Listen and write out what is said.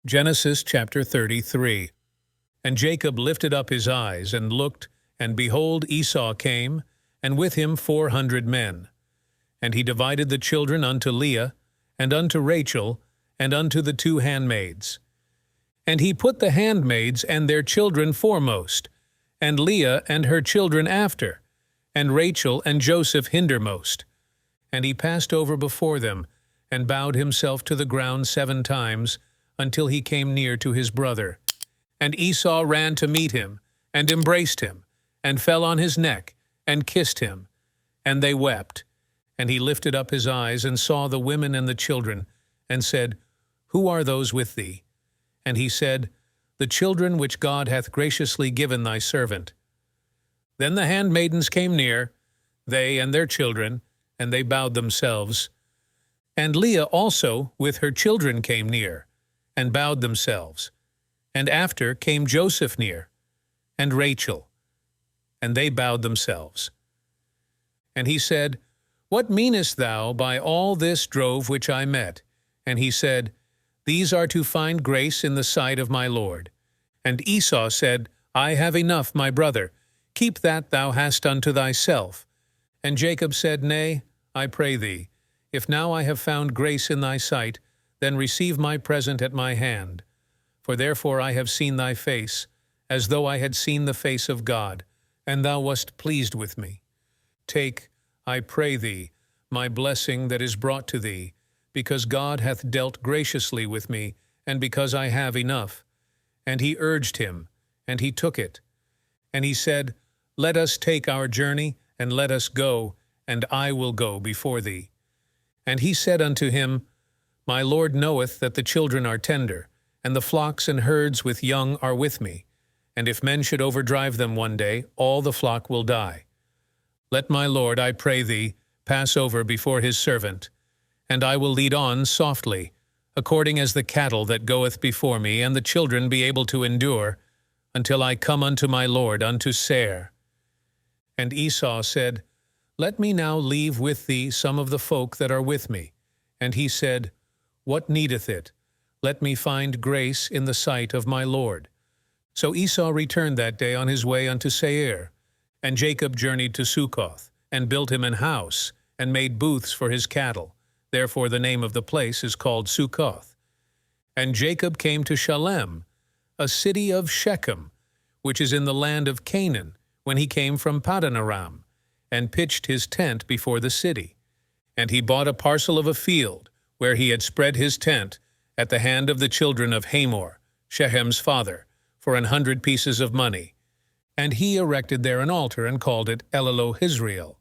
Genesis chapter 33. And Jacob lifted up his eyes, and looked, and behold, Esau came, and with him 400 men. And he divided the children unto Leah, and unto Rachel, and unto the 2 handmaids. And he put the handmaids and their children foremost, and Leah and her children after, and Rachel and Joseph hindermost. And he passed over before them, and bowed himself to the ground 7 times, until he came near to his brother. And Esau ran to meet him, and embraced him, and fell on his neck, and kissed him. And they wept. And he lifted up his eyes, and saw the women and the children, and said, Who are those with thee? And he said, The children which God hath graciously given thy servant. Then the handmaidens came near, they and their children, and they bowed themselves. And Leah also with her children came near, and bowed themselves. And after came Joseph near, and Rachel, and they bowed themselves. And he said, What meanest thou by all this drove which I met? And he said, These are to find grace in the sight of my Lord. And Esau said, I have enough, my brother, keep that thou hast unto thyself. And Jacob said, Nay, I pray thee, if now I have found grace in thy sight, then receive my present at my hand. For therefore I have seen thy face, as though I had seen the face of God, and thou wast pleased with me. Take, I pray thee, my blessing that is brought to thee, because God hath dealt graciously with me, and because I have enough. And he urged him, and he took it. And he said, Let us take our journey, and let us go, and I will go before thee. And he said unto him, My Lord knoweth that the children are tender, and the flocks and herds with young are with me. And if men should overdrive them one day, all the flock will die. Let my Lord, I pray thee, pass over before his servant, and I will lead on softly, according as the cattle that goeth before me, and the children be able to endure, until I come unto my Lord, unto Seir. And Esau said, Let me now leave with thee some of the folk that are with me. And he said, What needeth it? Let me find grace in the sight of my Lord. So Esau returned that day on his way unto Seir. And Jacob journeyed to Succoth, and built him an house, and made booths for his cattle. Therefore the name of the place is called Succoth. And Jacob came to Shalem, a city of Shechem, which is in the land of Canaan, when he came from Paddan Aram, and pitched his tent before the city. And he bought a parcel of a field, where he had spread his tent, at the hand of the children of Hamor, Shechem's father, for 100 pieces of money. And he erected there an altar, and called it Elalohe-Israel.